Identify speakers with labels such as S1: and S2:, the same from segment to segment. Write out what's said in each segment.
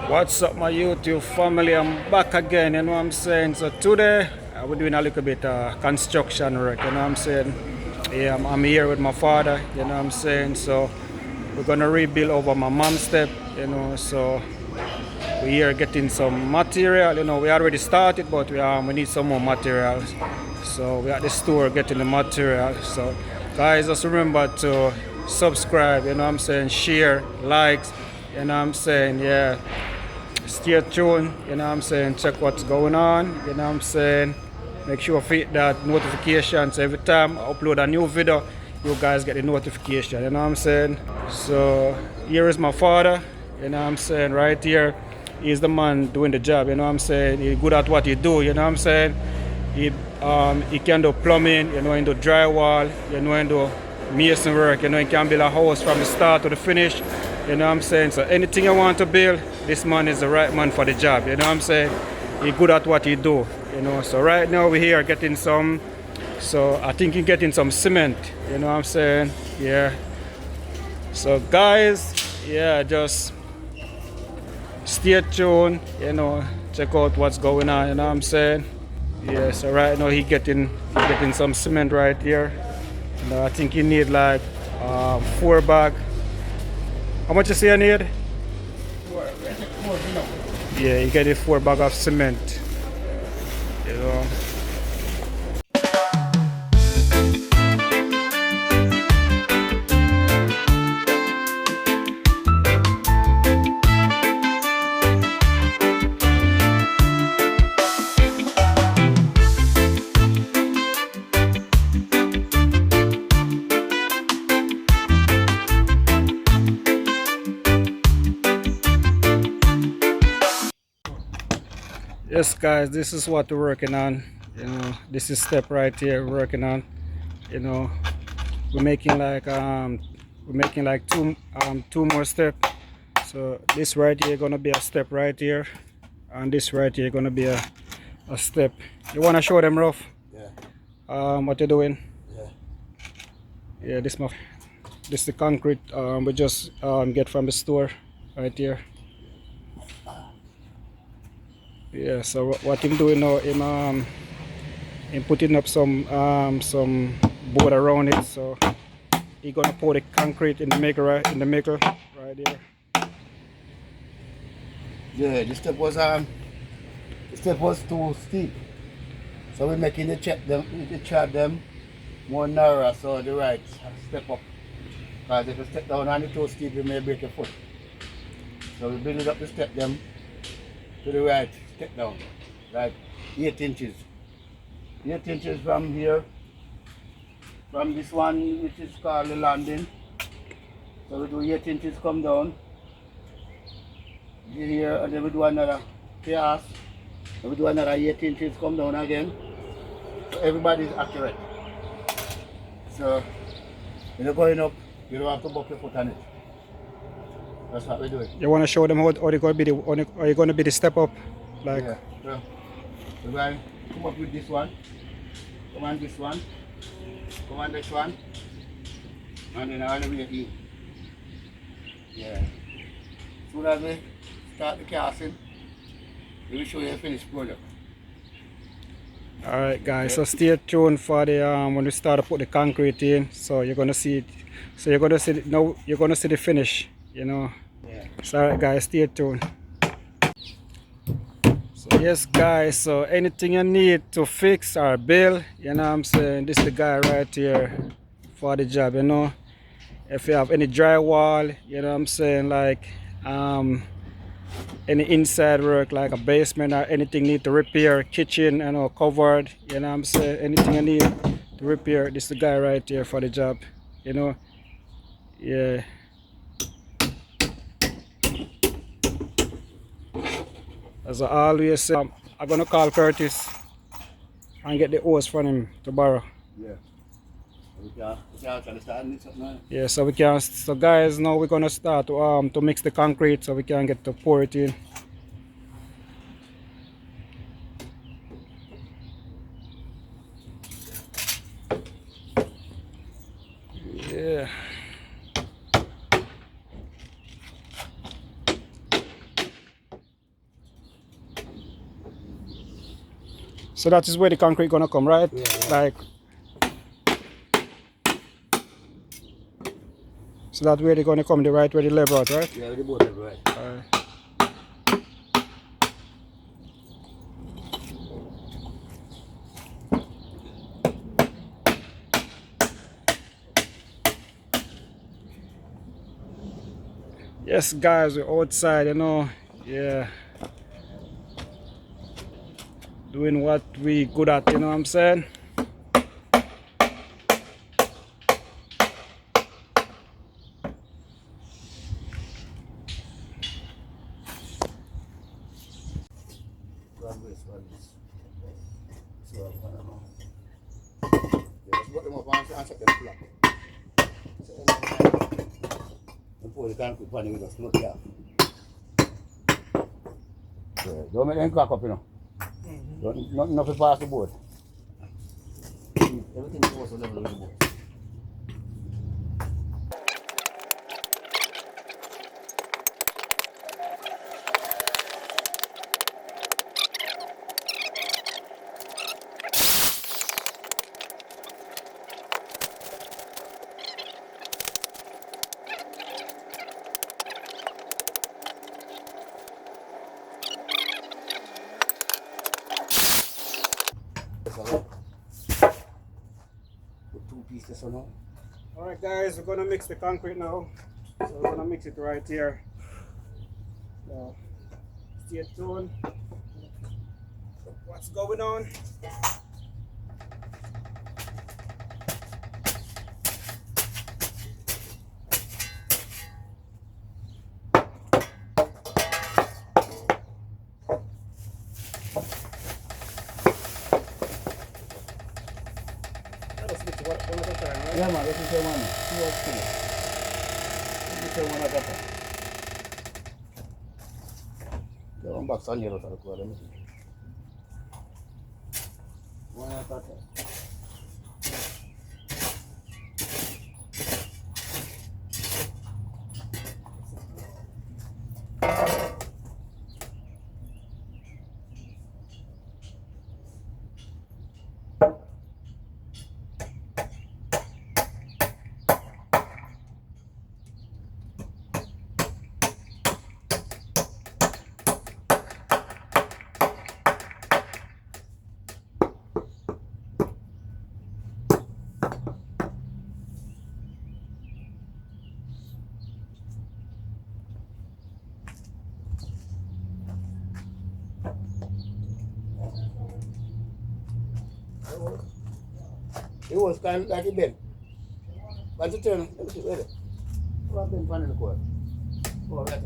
S1: What's up, my YouTube family? I'm back again, you know what I'm saying? So today we're doing a little bit construction work, you know what I'm saying? Yeah, I'm here with my father, you know what I'm saying? So we're gonna rebuild over my mom's step, you know. So we're here getting some material, you know. We already started, but we need some more materials. So we're at the store getting the material. So guys, just remember to subscribe, you know what I'm saying? Share, likes, you know what I'm saying? Yeah, stay tuned, you know what I'm saying, check what's going on, you know what I'm saying. Make sure to hit that notification so every time I upload a new video, you guys get the notification, you know what I'm saying. So here is my father, you know what I'm saying, right here. He's the man doing the job, you know what I'm saying. He's good at what he do, you know what I'm saying. He can do plumbing, you know, he do drywall, you know, he do mason work, you know, he can build a house from the start to the finish, you know what I'm saying. So anything you want to build, this man is the right man for the job, you know what I'm saying. He's good at what he do, you know. So right now we're here getting some, so I think he's getting some cement, you know what I'm saying. Yeah. So guys, yeah, just stay tuned, you know, check out what's going on, you know what I'm saying. Yeah, so right now he getting some cement right here. And I think he need like 4 bag. How much you say you need? Yeah, he get a 4 bag of cement. You know. Yes guys, this is what we're working on. You know, this is step right here we're working on. You know, we're making like two more steps. So this right here gonna be a step right here, and this right here gonna be a step. You wanna show them rough?
S2: Yeah.
S1: What you're doing?
S2: Yeah.
S1: Yeah, this the concrete we just get from the store right here. Yeah, so what him doing now, him putting up some board around it. So he gonna pour the concrete in the maker right here.
S2: Yeah, the step was too steep. So we're making the trap them more narrow so the right step up. Because if you step down and it's too steep you may break your foot. So we build up the step them to the right, step down. Like 8 inches. 8 inches from here. From this one which is called the landing. So we do 8 inches come down. Here and then we do another pass. And we do another 8 inches come down again. So everybody is accurate. So when you're going up, you don't have to buck your foot on it. That's what we're doing.
S1: You wanna show them how they gonna be are you gonna be the step up? Like
S2: Yeah. So we're going to come up with this one. Come on this one. Come on this one. And then all the way in. Yeah. As soon as we start the casting, we will show you the finished product.
S1: alright guys, so stay tuned for the when we start to put the concrete in. So you're gonna see it. So you're gonna see now you're gonna see the finish, you know.
S2: Yeah.
S1: So alright guys, stay tuned. So yes guys, so anything you need to fix or build, you know what I'm saying, this is the guy right here for the job, you know. If you have any drywall, you know what I'm saying, like any inside work like a basement or anything need to repair, kitchen, you know, covered, you know what I'm saying, anything you need to repair, this is the guy right here for the job, you know. Yeah. As I always say, I'm gonna call Curtis and get the hose from him to borrow.
S2: Yeah. We can try to start this up now.
S1: Yeah, so we can. So guys, now we're gonna start to mix the concrete so we can get to pour it in. Yeah. So that is where the concrete gonna come, right?
S2: Yeah, yeah.
S1: Like. So that where they're gonna come, the right where the level out, right?
S2: Yeah, the boat level, right.
S1: Alright. Yes, guys, we're outside, you know. Yeah. Doing what we good at, you know what I'm saying?
S2: One this. So, I don't know. Yeah, let's put them up and set them flat. Set them flat. And pour the concrete pan with us, look here. Yeah, don't make them crack up, you know. Nothing pass the boat. Everything goes to level with the boat. Put 2 pieces on.
S1: Alright guys, we're gonna mix the concrete now. So we're gonna mix it right here. So stay tuned. What's going on? Let us mix one at a time, right?
S2: Yeah, man, this is the one. 2 hours kilo. This is the one at a time. The one box on here, let me see. One at a time. It was kind of like a bed. But you turn, let me see, wait. What happened in the court? Oh, right.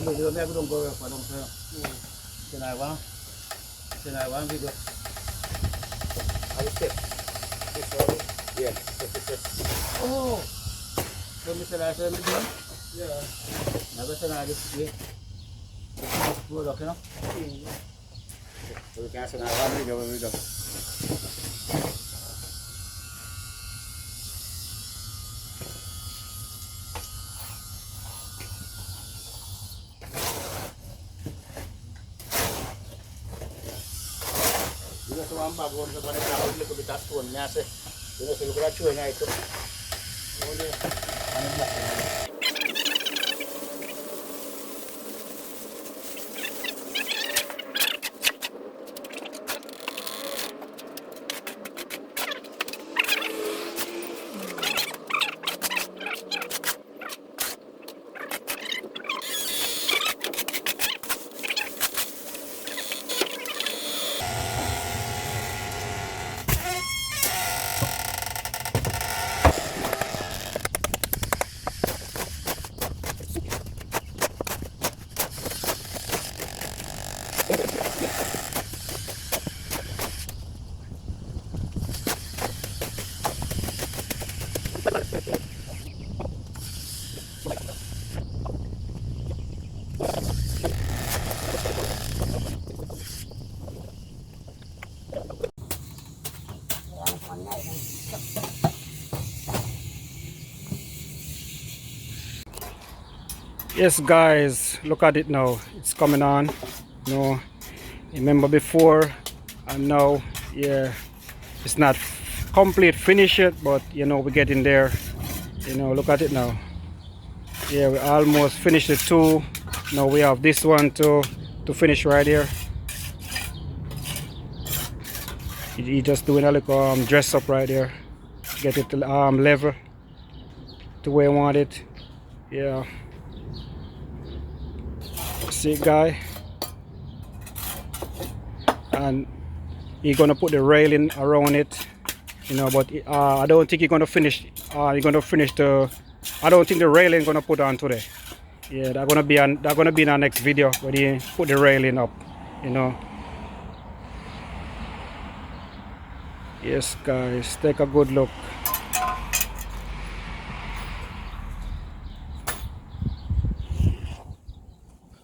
S2: Video này cũng có hoạt động thôi. Thế này quá video. I step. Yeah, step. Oh. Kung misalnya saya video. Yeah. Naga sana di. Buat oke no. Kalau kaya sana video. Bago sa mga nakakabili ko bitas tuon niya sa sirkulasyon niya ito.
S1: Yes guys, look at it now, it's coming on. You know, remember before and now, yeah, it's not complete finish yet, but you know, we're getting there. You know, look at it now. Yeah, we almost finished the two. Now we have this one to finish right here. He just doing a little dress up right there, get it level to where I want it. Yeah, see it, guy, and he's gonna put the railing around it, you know, but I don't think he's gonna finish. I don't think the railing gonna put on today. Yeah, they're gonna be in our next video when he put the railing up, you know. Yes guys, take a good look.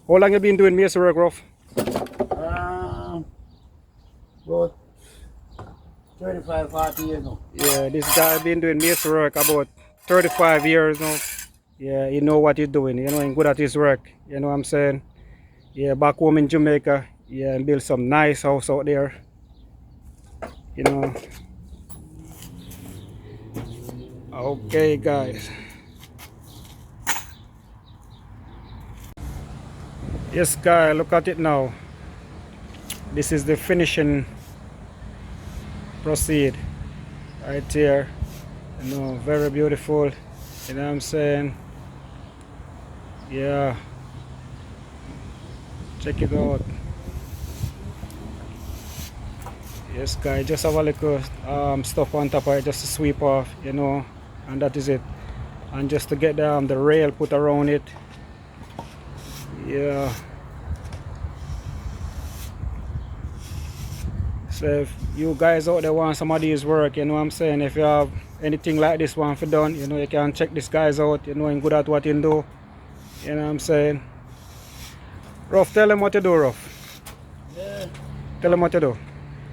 S1: How long you been doing masonry work, Ruff?
S2: About 35, 40 years now.
S1: Yeah, this guy been doing masonry work about 35 years now. Yeah, he know what he's doing, you know, he's good at his work, you know what I'm saying? Yeah, back home in Jamaica, yeah, and build some nice house out there, you know. Okay guys. Yes guys, look at it now. This is the finishing proceed right here, you know, very beautiful, you know what I'm saying? Yeah, check it out. Yes guys, just have a little stuff on top of it just to sweep off, you know, and that is it. And just to get the rail put around it. Yeah, so if you guys out there want some of these work, you know what I'm saying, if you have anything like this one for done, you know, you can check this guys out, you know, he's good at what he do, you know what I'm saying. Ruff, tell him what to do, Ruff.
S2: Yeah.
S1: Tell him what to do.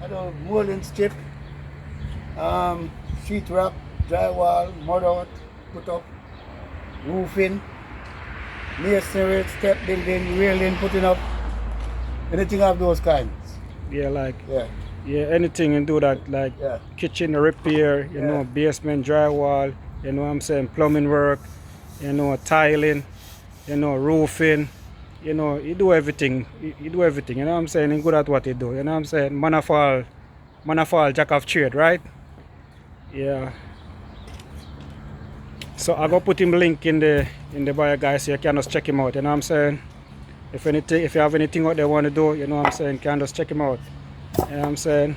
S2: I do molding strip, sheet wrap, drywall, mud out, put up, roofing, masonry, step building, railing, putting up, anything of those kinds.
S1: Yeah, like,
S2: Yeah.
S1: yeah, anything and do that, like
S2: Yeah.
S1: kitchen repair, you know, basement drywall, you know what I'm saying, plumbing work, you know, tiling, you know, roofing, you know, you do everything, you do everything, you know what I'm saying, he's good at what he do, you know what I'm saying, man of all, jack of trade, right? Yeah. So I go put him link in the bio, guys, so you can just check him out, you know what I'm saying. If you have anything out there want to do, you know what I'm saying, can just check him out, you know what I'm saying.